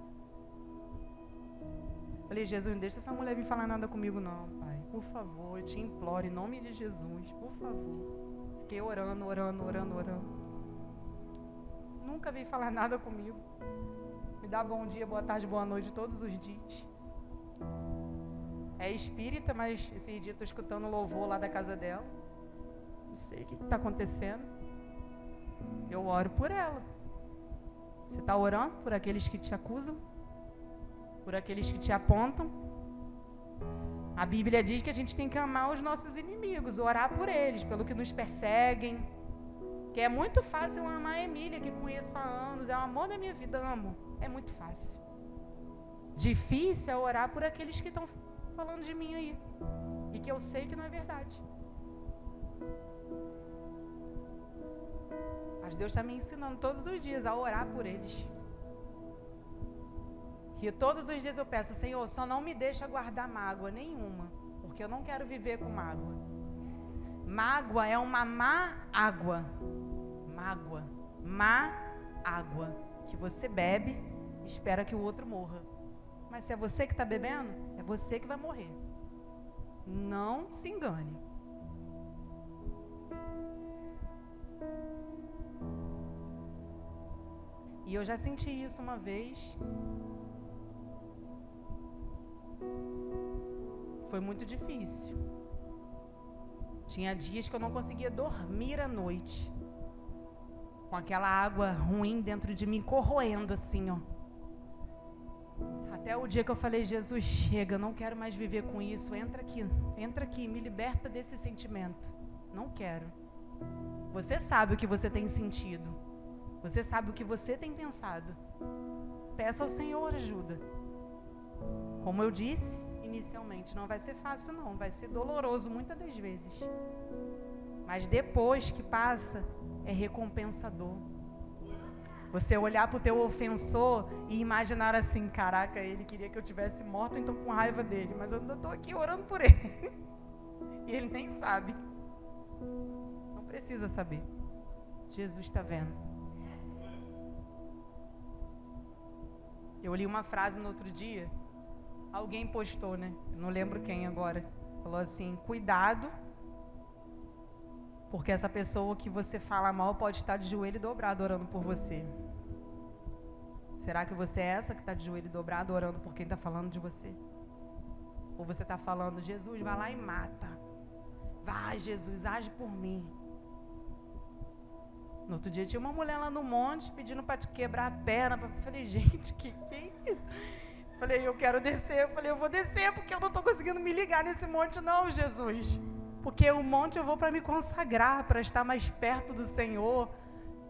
Falei, Jesus, não deixa essa mulher vir falar nada comigo não, Pai. Por favor, eu te imploro, em nome de Jesus, por favor. Fiquei orando. Nunca veio falar nada comigo. Me dá bom dia, boa tarde, boa noite todos os dias. É espírita, mas esses dias estou escutando louvor lá da casa dela. Não sei o que está acontecendo. Eu oro por ela. Você está orando por aqueles que te acusam? Por aqueles que te apontam? A Bíblia diz que a gente tem que amar os nossos inimigos, orar por eles, pelo que nos perseguem. Que é muito fácil eu amar a Emília, que conheço há anos, é o amor da minha vida, amo. É muito fácil. Difícil é orar por aqueles que estão falando de mim aí. E que eu sei que não é verdade. Mas Deus está me ensinando todos os dias a orar por eles. E todos os dias eu peço, Senhor, só não me deixa guardar mágoa nenhuma, porque eu não quero viver com mágoa. Mágoa é uma má água. Mágoa, má água, que você bebe e espera que o outro morra. Mas se é você que está bebendo, é você que vai morrer. Não se engane. E eu já senti isso uma vez. Foi muito difícil. Tinha dias que eu não conseguia dormir à noite, com aquela água ruim dentro de mim, corroendo assim, ó. Até o dia que eu falei, Jesus, chega, eu não quero mais viver com isso, entra aqui, me liberta desse sentimento. Não quero. Você sabe o que você tem sentido, você sabe o que você tem pensado. Peça ao Senhor ajuda. Como eu disse inicialmente, não vai ser fácil não, vai ser doloroso muitas das vezes. Mas depois que passa, é recompensador. Você olhar para o teu ofensor e imaginar assim, caraca, ele queria que eu tivesse morto, então com raiva dele, mas eu ainda estou aqui orando por ele. E ele nem sabe. Não precisa saber. Jesus está vendo. Eu li uma frase no outro dia, alguém postou, né? Não lembro quem agora. Falou assim, cuidado, porque essa pessoa que você fala mal pode estar de joelho dobrado orando por você. Será que você é essa que está de joelho dobrado orando por quem está falando de você? Ou você está falando, Jesus, vai lá e mata. Vai, Jesus, age por mim. No outro dia tinha uma mulher lá no monte pedindo para te quebrar a perna. Eu falei, gente, que Falei, eu quero descer. Eu falei, eu vou descer porque eu não estou conseguindo me ligar nesse monte não, Jesus. Porque o monte eu vou para me consagrar, para estar mais perto do Senhor,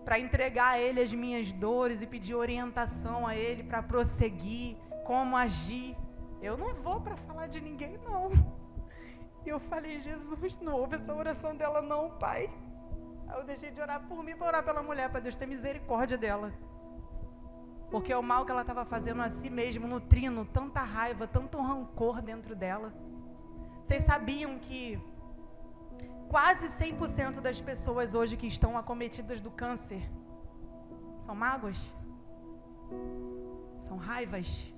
para entregar a Ele as minhas dores e pedir orientação a Ele para prosseguir, como agir. Eu não vou para falar de ninguém, não. E eu falei, Jesus, não ouve essa oração dela não, Pai. Aí eu deixei de orar por mim para orar pela mulher, para Deus ter misericórdia dela. Porque o mal que ela estava fazendo a si mesma, nutrindo tanta raiva, tanto rancor dentro dela. Vocês sabiam que quase 100% das pessoas hoje que estão acometidas do câncer são mágoas? São raivas?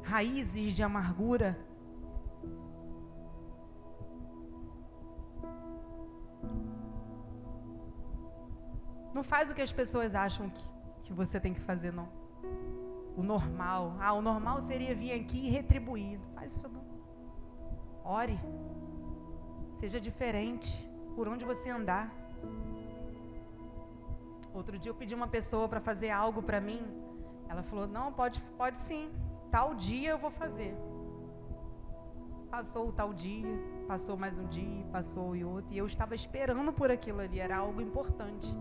Raízes de amargura? Não faz o que as pessoas acham que você tem que fazer, não. O normal. O normal seria vir aqui e retribuir. Não faz isso, não. Ore. Seja diferente por onde você andar. Outro dia eu pedi uma pessoa para fazer algo para mim. Ela falou, não, pode sim. Tal dia eu vou fazer. Passou o tal dia, passou mais um dia, passou e outro. E eu estava esperando por aquilo ali, era algo importante.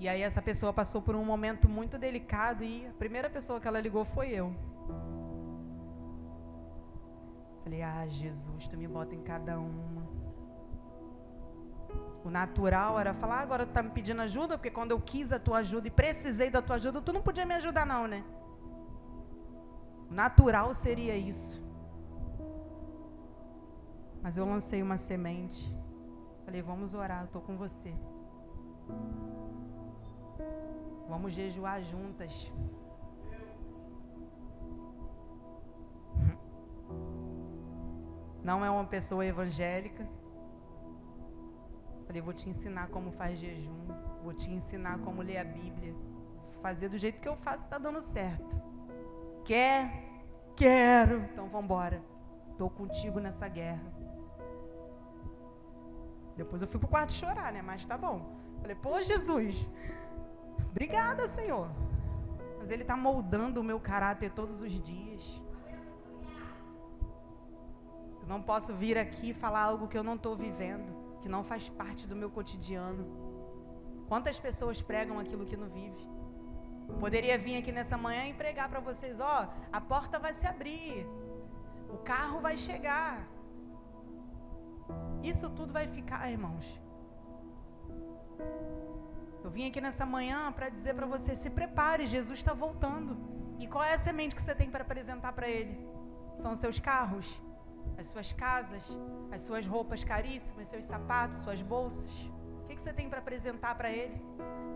E aí essa pessoa passou por um momento muito delicado e a primeira pessoa que ela ligou foi eu. Falei, Jesus, tu me bota em cada uma. O natural era falar, agora tu tá me pedindo ajuda, porque quando eu quis a tua ajuda e precisei da tua ajuda, tu não podia me ajudar não, né? O natural seria isso. Mas eu lancei uma semente. Falei, vamos orar, eu tô com você. Vamos jejuar juntas. Não é uma pessoa evangélica. Falei, vou te ensinar como faz jejum. Vou te ensinar como ler a Bíblia. Fazer do jeito que eu faço, tá dando certo. Quer? Quero. Então vamos embora. Estou contigo nessa guerra. Depois eu fui pro quarto chorar, né? Mas tá bom. Falei, pô, Jesus, obrigada, Senhor. Mas Ele está moldando o meu caráter todos os dias. Eu não posso vir aqui e falar algo que eu não estou vivendo, que não faz parte do meu cotidiano. Quantas pessoas pregam aquilo que não vive? Poderia vir aqui nessa manhã e pregar para vocês, a porta vai se abrir, o carro vai chegar. Isso tudo vai ficar, irmãos. Eu vim aqui nessa manhã para dizer para você, se prepare, Jesus está voltando. E qual é a semente que você tem para apresentar para Ele? São os seus carros, as suas casas, as suas roupas caríssimas, seus sapatos, suas bolsas. O que você tem para apresentar para Ele?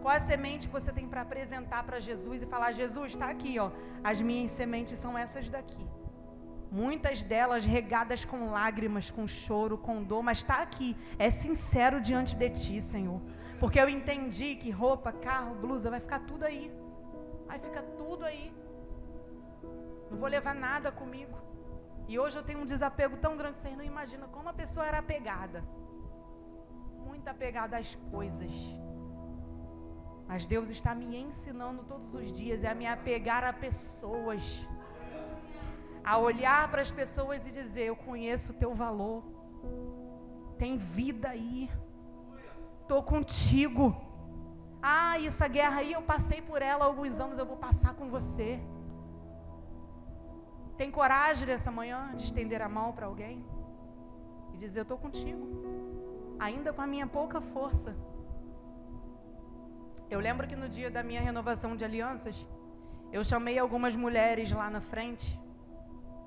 Qual é a semente que você tem para apresentar para Jesus e falar, Jesus, está aqui, as minhas sementes são essas daqui. Muitas delas regadas com lágrimas, com choro, com dor, mas está aqui, é sincero diante de Ti, Senhor. Porque eu entendi que roupa, carro, blusa, vai ficar tudo aí. Vai ficar tudo aí. Não vou levar nada comigo. E hoje eu tenho um desapego tão grande, vocês não imaginam como a pessoa era apegada. Muito apegada às coisas. Mas Deus está me ensinando todos os dias a me apegar a pessoas. A olhar para as pessoas e dizer, eu conheço o teu valor. Tem vida aí. Estou contigo. Ah, essa guerra aí eu passei por ela há alguns anos, eu vou passar com você. Tem coragem dessa manhã de estender a mão para alguém? E dizer, eu estou contigo. Ainda com a minha pouca força. Eu lembro que no dia da minha renovação de alianças, eu chamei algumas mulheres lá na frente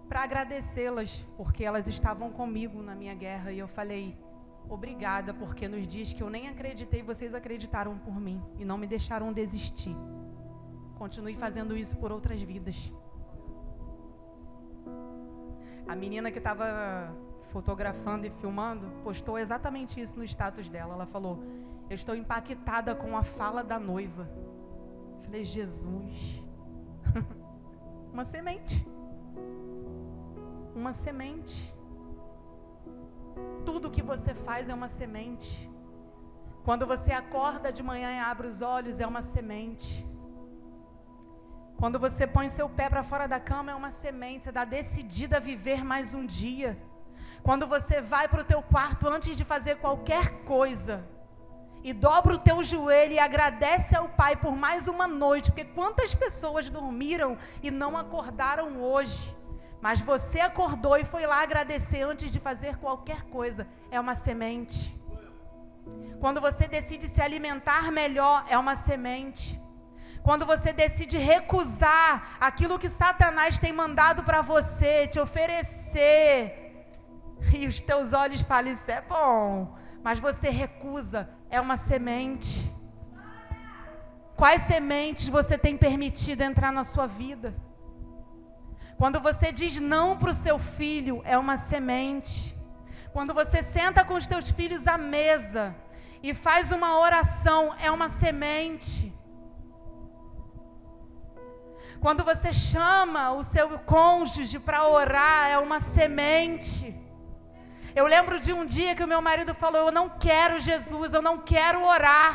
para agradecê-las, porque elas estavam comigo na minha guerra. E eu falei, obrigada, porque nos dias que eu nem acreditei, vocês acreditaram por mim e não me deixaram desistir. Continue fazendo isso por outras vidas. A menina que estava fotografando e filmando postou exatamente isso no status dela. Ela falou, eu estou impactada com a fala da noiva. Eu falei, Jesus. Uma semente. Uma semente. Tudo que você faz é uma semente. Quando você acorda de manhã e abre os olhos, é uma semente. Quando você põe seu pé para fora da cama, é uma semente. Você está decidida a viver mais um dia. Quando você vai para o teu quarto antes de fazer qualquer coisa e dobra o teu joelho e agradece ao Pai por mais uma noite, porque quantas pessoas dormiram e não acordaram hoje, mas você acordou e foi lá agradecer antes de fazer qualquer coisa, é uma semente. Quando você decide se alimentar melhor, é uma semente. Quando você decide recusar aquilo que Satanás tem mandado para você, te oferecer, e os teus olhos falam, isso é bom, mas você recusa, é uma semente. Quais sementes você tem permitido entrar na sua vida? Quando você diz não para o seu filho, é uma semente. Quando você senta com os teus filhos à mesa e faz uma oração, é uma semente. Quando você chama o seu cônjuge para orar, é uma semente. Eu lembro de um dia que o meu marido falou, eu não quero Jesus, eu não quero orar.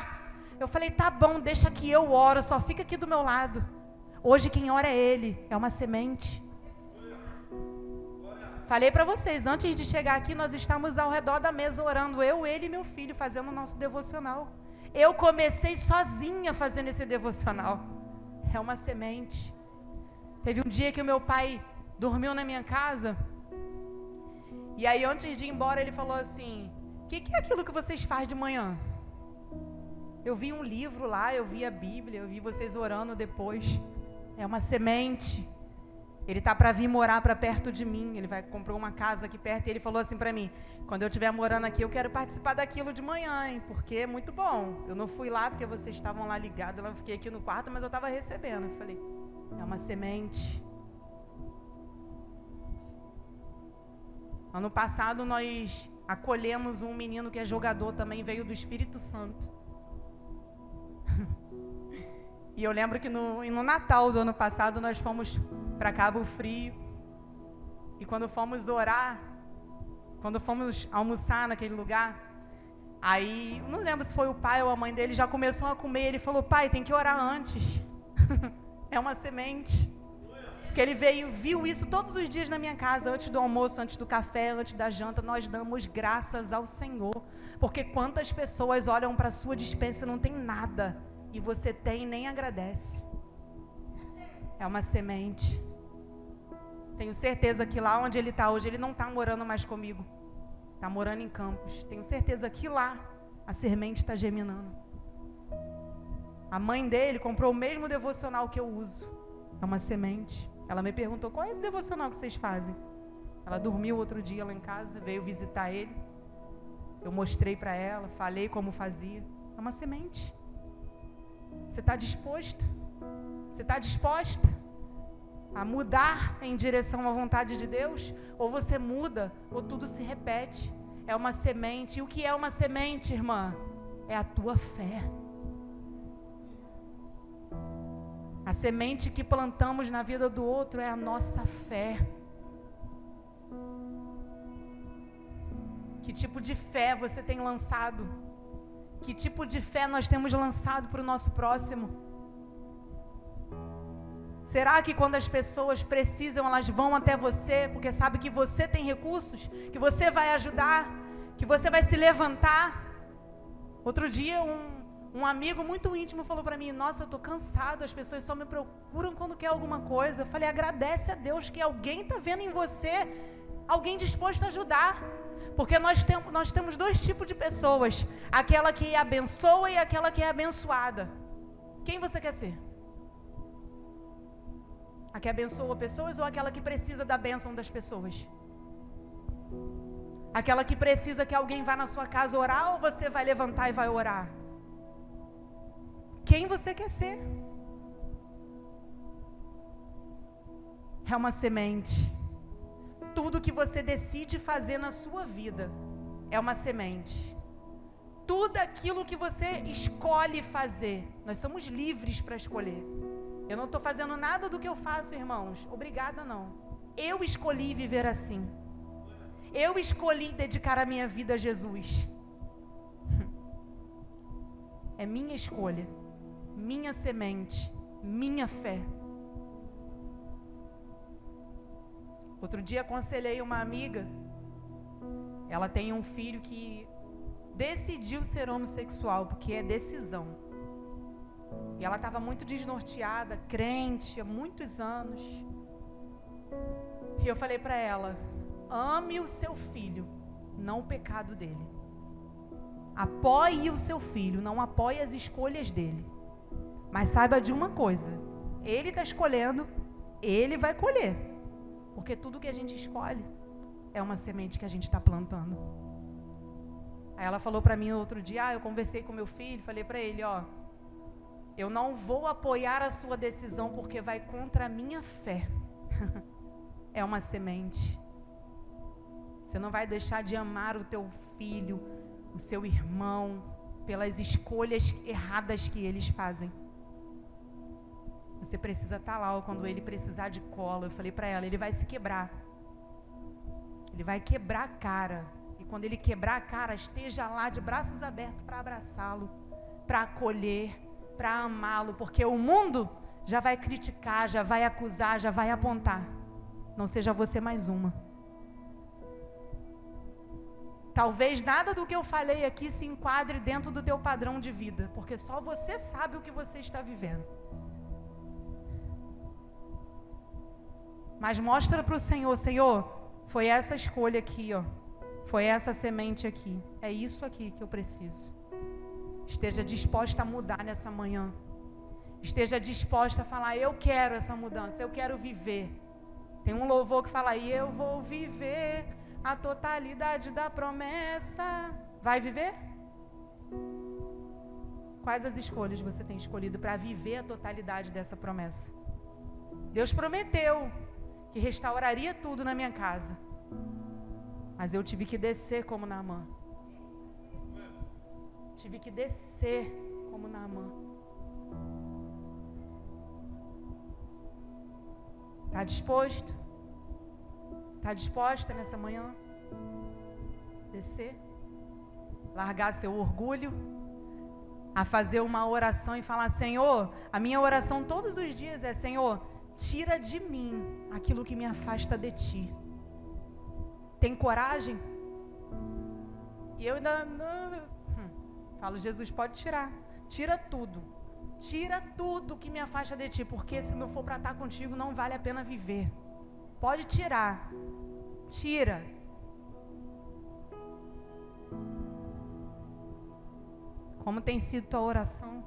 Eu falei, tá bom, deixa que eu oro, só fica aqui do meu lado. Hoje quem ora é Ele, é uma semente. Falei para vocês, antes de chegar aqui, nós estávamos ao redor da mesa orando, eu, ele e meu filho, fazendo o nosso devocional. Eu comecei sozinha fazendo esse devocional. É uma semente. Teve um dia que o meu pai dormiu na minha casa, e aí antes de ir embora ele falou assim, o que é aquilo que vocês fazem de manhã? Eu vi um livro lá, eu vi a Bíblia, eu vi vocês orando depois. É uma semente. Ele está para vir morar para perto de mim, ele vai comprar uma casa aqui perto, e ele falou assim para mim, quando eu estiver morando aqui, eu quero participar daquilo de manhã, hein, porque é muito bom. Eu não fui lá porque vocês estavam lá ligados, eu fiquei aqui no quarto, mas eu estava recebendo. Eu falei, é uma semente. Ano passado nós acolhemos um menino que é jogador também, veio do Espírito Santo. E eu lembro que no Natal do ano passado nós fomos para Cabo Frio. E quando fomos orar, quando fomos almoçar naquele lugar, aí, não lembro se foi o pai ou a mãe dele, já começou a comer. Ele falou, pai, tem que orar antes. É uma semente. Porque ele viu isso todos os dias na minha casa, antes do almoço, antes do café, antes da janta, nós damos graças ao Senhor. Porque quantas pessoas olham para a sua despensa e não tem nada, e você tem e nem agradece. É uma semente. Tenho certeza que lá onde ele está hoje, ele não está morando mais comigo. Está morando em Campos. Tenho certeza que lá a semente está germinando. A mãe dele comprou o mesmo devocional que eu uso. É uma semente. Ela me perguntou, qual é esse devocional que vocês fazem? Ela dormiu outro dia lá em casa, veio visitar ele. Eu mostrei para ela, falei como fazia. É uma semente. Você está disposto? Você está disposta? a mudar em direção à vontade de Deus, ou você muda, ou tudo se repete. É uma semente. E o que é uma semente, irmã? É a tua fé. A semente que plantamos na vida do outro é a nossa fé. Que tipo de fé você tem lançado? Que tipo de fé nós temos lançado para o nosso próximo? Será que quando as pessoas precisam, elas vão até você, porque sabe que você tem recursos, que você vai ajudar, que você vai se levantar? Outro dia, um amigo muito íntimo falou para mim: nossa, eu estou cansado, as pessoas só me procuram quando quer alguma coisa. Eu falei: agradece a Deus que alguém está vendo em você, alguém disposto a ajudar. Porque nós temos dois tipos de pessoas: aquela que abençoa e aquela que é abençoada. Quem você quer ser? A que abençoa pessoas ou aquela que precisa da bênção das pessoas? Aquela que precisa que alguém vá na sua casa orar, ou você vai levantar e vai orar? Quem você quer ser? É uma semente. Tudo que você decide fazer na sua vida é uma semente. Tudo aquilo que você escolhe fazer, nós somos livres para escolher. Eu não estou fazendo nada do que eu faço, irmãos. Obrigada, não. Eu escolhi viver assim. Eu escolhi dedicar a minha vida a Jesus. É minha escolha, minha semente, minha fé. Outro dia aconselhei uma amiga. Ela tem um filho que decidiu ser homossexual, porque é decisão. E ela estava muito desnorteada, crente, há muitos anos. E eu falei para ela: ame o seu filho, não o pecado dele. Apoie o seu filho, não apoie as escolhas dele. Mas saiba de uma coisa: ele está escolhendo, ele vai colher. Porque tudo que a gente escolhe é uma semente que a gente está plantando. Aí ela falou para mim outro dia: eu conversei com meu filho, falei para ele: eu não vou apoiar a sua decisão porque vai contra a minha fé. É uma semente. Você não vai deixar de amar o teu filho, o seu irmão, pelas escolhas erradas que eles fazem. Você precisa estar lá quando ele precisar de cola. Eu falei para ela: ele vai se quebrar. Ele vai quebrar a cara. E quando ele quebrar a cara, esteja lá de braços abertos para abraçá-lo, para acolher, para amá-lo, porque o mundo já vai criticar, já vai acusar, já vai apontar. Não seja você mais uma. Talvez nada do que eu falei aqui se enquadre dentro do teu padrão de vida, porque só você sabe o que você está vivendo. Mas mostra para o Senhor: Senhor, foi essa escolha aqui, foi essa semente aqui, é isso aqui que eu preciso. Esteja disposta a mudar nessa manhã. Esteja disposta a falar: eu quero essa mudança, eu quero viver. Tem um louvor que fala: e eu vou viver a totalidade da promessa. Vai viver? Quais as escolhas você tem escolhido para viver a totalidade dessa promessa? Deus prometeu que restauraria tudo na minha casa, mas eu tive que descer como Naamã. Tive que descer como Naamã. Está disposto? Está disposta nessa manhã? Descer? Largar seu orgulho? A fazer uma oração e falar: Senhor, a minha oração todos os dias é: Senhor, tira de mim aquilo que me afasta de Ti. Tem coragem? E eu ainda não... Falo: Jesus, pode tirar. Tira tudo. Tira tudo que me afasta de Ti, porque se não for para estar contigo, não vale a pena viver. Pode tirar. Tira. Como tem sido tua oração?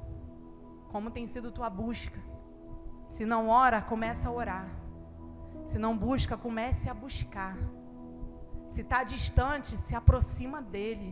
Como tem sido tua busca? Se não ora, começa a orar. Se não busca, comece a buscar. Se está distante, se aproxima dele.